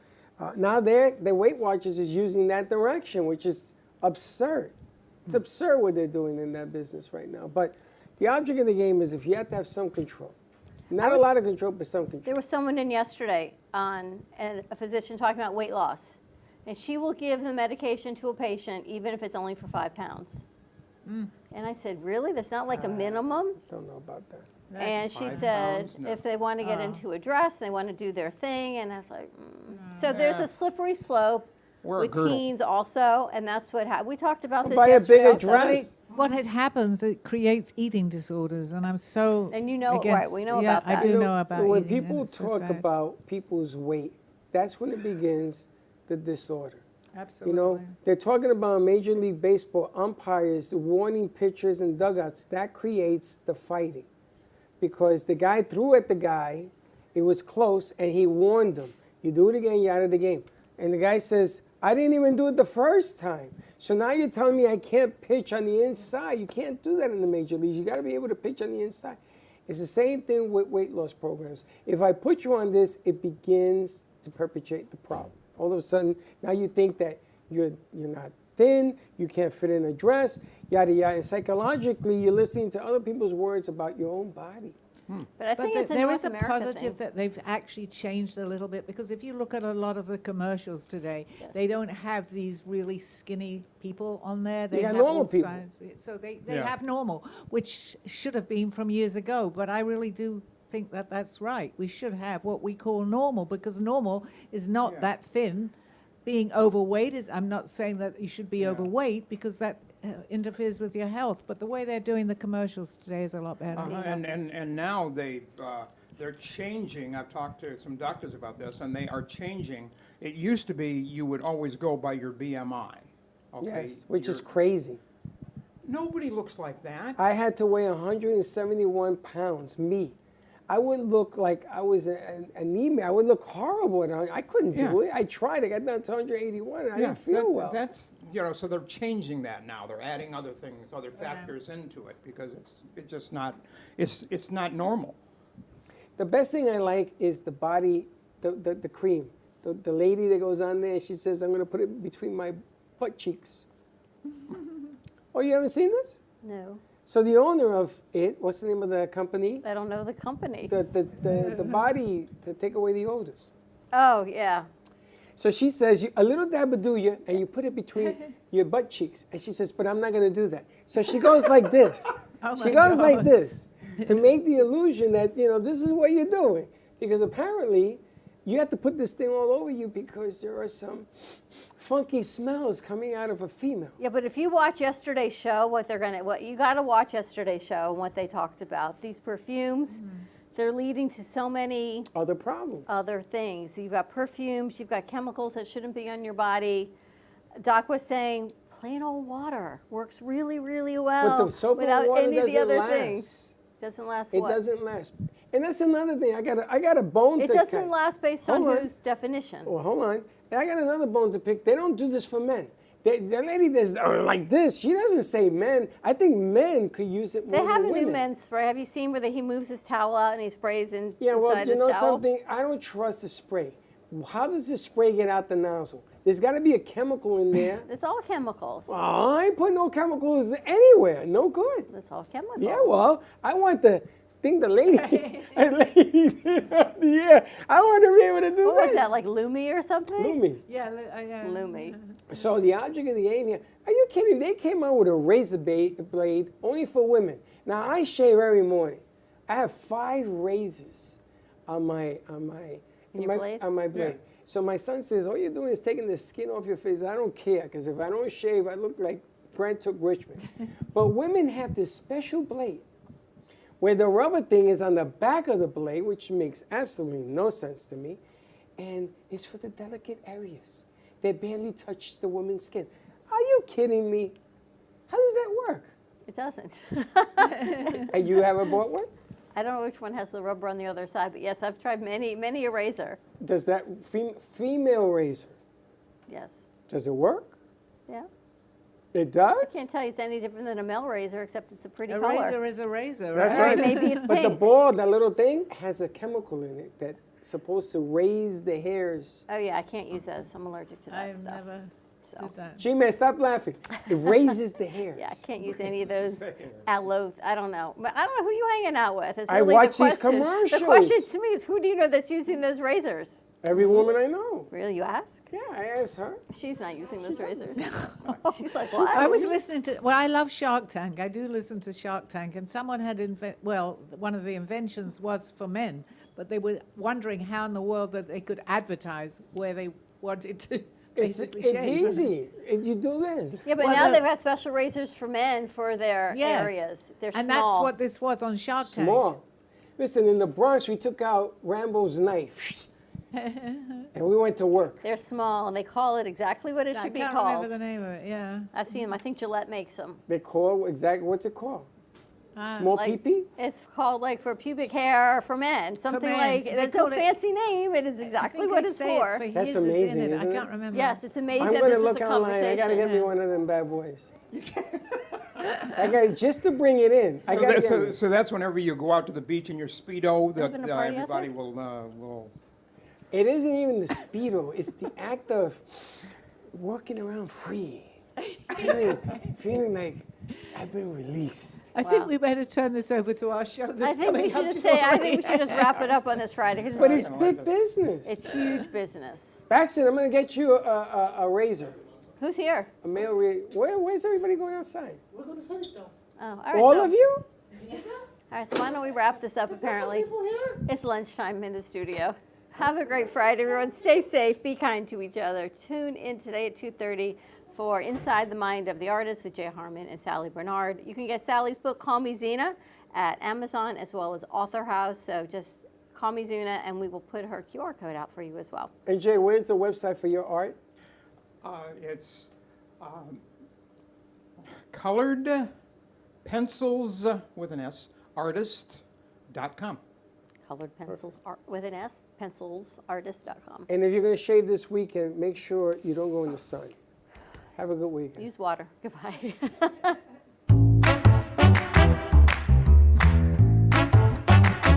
Now the Weight Watchers is using that direction, which is absurd. It's absurd what they're doing in that business right now. But the object of the game is if you have to have some control. Not a lot of control, but some control.
There was someone in yesterday and a physician talking about weight loss. And she will give the medication to a patient even if it's only for 5 pounds. And I said, really? There's not like a minimum?
Don't know about that.
And she said, if they want to get into a dress, they want to do their thing. And I was like, So there's a slippery slope with teens also. And that's what we talked about this
Buy a
yesterday
bigger
also.
dress.
What had happens, it creates eating disorders, and I'm so.
And you know it,
against,
right? We know
yeah,
about that.
I do know about
when
eating, and
people
it's so
talk
sad.
about people's weight, that's when it begins the disorder.
Absolutely.
They're talking about Major League Baseball umpires warning pitchers and dugouts. That creates the fighting. Because the guy threw at the guy, it was close, and he warned him. You do it again, you're out of the game. And the guy says, I didn't even do it the first time. So now you're telling me I can't pitch on the inside. You can't do that in the major leagues. You got to be able to pitch on the inside. It's the same thing with weight loss programs. If I put you on this, it begins to perpetuate the problem. All of a sudden, now you think that you're not thin, you can't fit in a dress, yada, yada. And psychologically, you're listening to other people's words about your own body.
But I think it's a
there
North
is a
America
positive
thing.
that they've actually changed a little bit, because if you look at a lot of the commercials today, they don't have these really skinny people on there. They
got
have
normal
all
people.
sizes. So they have normal, which should have been from years ago. But I really do think that that's right. We should have what we call normal, because normal is not that thin. Being overweight is, I'm not saying that you should be overweight, because that interferes with your health, but the way they're doing the commercials today is a lot better.
And now they're changing. I've talked to some doctors about this, and they are changing. It used to be you would always go by your BMI. Okay?
Yes, which is crazy.
Nobody looks like that.
I had to weigh 171 pounds, me. I would look like I was anemia. I would look horrible. I couldn't do it. I tried. I got down to 181, and I didn't feel well.
That's, so they're changing that now. They're adding other things, other factors into it, because it's just not, it's not normal.
The best thing I like is the body, the cream. The lady that goes on there, she says, I'm going to put it between my butt cheeks. Oh, you haven't seen this?
No.
So the owner of it, what's the name of the company?
I don't know the company.
The body to take away the odors.
Oh, yeah.
So she says, a little dab of Duya, and you put it between your butt cheeks. And she says, but I'm not going to do that. So she goes like this.
Oh
She
my
goes like
God.
this to make the illusion that, this is what you're doing. Because apparently, you have to put this thing all over you because there are some funky smells coming out of a female.
Yeah, but if you watch yesterday's show, what you got to watch yesterday's show and what they talked about. These perfumes, they're leading to so many
other problems,
other things. You've got perfumes, you've got chemicals that shouldn't be on your body. Doc was saying plain old water works really, really well
But the soap and
without
water
any of the
doesn't
other
last.
things. Doesn't last
It
what?
doesn't last. And that's another thing. I got a bone
It
to
doesn't
pick.
last based on whose definition.
Well, hold on. And I got another bone to pick. They don't do this for men. The lady that's like this, she doesn't say men. I think men could use it more
They have
than
a
women.
new men's spray. Have you seen where he moves his towel out and he sprays in
Yeah, well,
inside
you
his
know
towel?
something? I don't trust the spray. How does the spray get out the nozzle? There's got to be a chemical in there.
It's all chemicals.
Well, I ain't put no chemicals anywhere. No good.
It's all chemicals.
Yeah, well, I want the thing the lady, yeah, I want to be able to do
What
this.
was that, like Lumi or something?
Lumi.
Yeah,
Lumi.
So the object of the aim here, are you kidding? They came out with a razor blade only for women. Now I shave every morning. I have 5 razors on my blade. So my son says, all you're doing is taking the skin off your face. I don't care, because if I don't shave, I look like Grant took Richmond. But women have this special blade where the rubber thing is on the back of the blade, which makes absolutely no sense to me, and it's for the delicate areas that barely touch the woman's skin. Are you kidding me? How does that work?
It doesn't.
And you ever bought one?
I don't know which one has the rubber on the other side, but yes, I've tried many a razor.
Does that female razor,
Yes.
does it work?
Yeah.
It does?
I can't tell you it's any different than a male razor, except it's a pretty
A
color.
razor is a razor,
That's
right?
right.
Maybe it's
But the
pink.
ball, that little thing, has a chemical in it that's supposed to raise the hairs.
Oh yeah, I can't use those. I'm allergic to that
I've
stuff.
never did that.
G-Man, stop laughing. It raises the hairs.
Yeah, I can't use any of those aloe. I don't know. But I don't know who you hanging out with. It's
I
really
watch
the
these
question.
commercials.
The question to me is, who do you know that's using those razors?
Every woman I know.
Really, you ask?
Yeah, I asked her.
She's not using those razors. She's like, what?
I was listening to, I love Shark Tank. I do listen to Shark Tank. And someone had, one of the inventions was for men, but they were wondering how in the world that they could advertise where they wanted to basically
It's
shave.
easy. You do this.
Yeah, but
Well,
now they've got special razors for men for their
Yes.
areas. They're
And
small.
that's what this was on Shark Tank.
Small. Listen, in the Bronx, we took out Rambo's knife. And we went to work.
They're small, and they call it exactly what it
I
should be
can't
called.
remember the name of it, yeah.
I've seen them. I think Gillette makes them.
They call exactly, what's it called? Small
Like,
pee-pee?
It's called like for pubic hair for men. Something
men.
like
They
it's a
call it-
fancy name. It is exactly
think
what
they
it's
say it's
for.
for
That's
his is
amazing,
in it.
isn't
I
it?
can't remember.
Yes, it's amazing
I'm
that
gonna
this
look
is a
online. I
conversation.
gotta get me one of them bad boys. I got just to bring it in. I
So,
gotta
that,
get
so,
it.
so that's whenever you go out to the beach in your Speedo, that
Having a party out
everybody
there?
will.
It isn't even the Speedo. It's the act of walking around free, feeling like I've been released.
I think we better turn this over to our show.
I think we should just say. I think we should just wrap it up on this Friday. 'Cause
But it's big business.
It's huge business.
Baxter, I'm gonna get you a razor.
Who's here?
A male razor. Where's everybody going outside?
We're going to say stuff.
Oh, all right.
All
so,
of you?
All right. So why don't we wrap this up? Apparently, it's lunchtime in the studio. Have a great Friday, everyone. Stay safe. Be kind to each other. Tune in today at 2:30 for Inside the Mind of the Artist with Jay Harmon and Sally Bernard. You can get Sally's book, Call Me Zena, at Amazon as well as Author House. So just call me Zena, and we will put her QR code out for you as well.
And Jay, where's the website for your art?
It's colored pencils with an S, artist.com.
Colored pencils with an S, pencilsartist.com.
And if you're gonna shave this weekend, make sure you don't go in the sun. Have a good weekend.
Use water. Goodbye.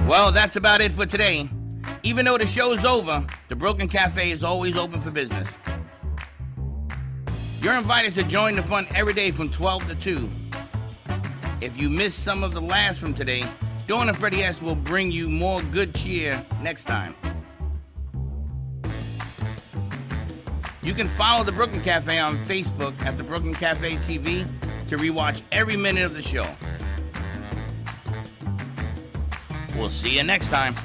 Well, that's about it for today. Even though the show's over, the Brooklyn Cafe is always open for business. You're invited to join the fun every day from 12 to 2. If you missed some of the laughs from today, Dawn and Freddie S. will bring you more good cheer next time. You can follow the Brooklyn Cafe on Facebook at the Brooklyn Cafe TV to rewatch every minute of the show. We'll see you next time.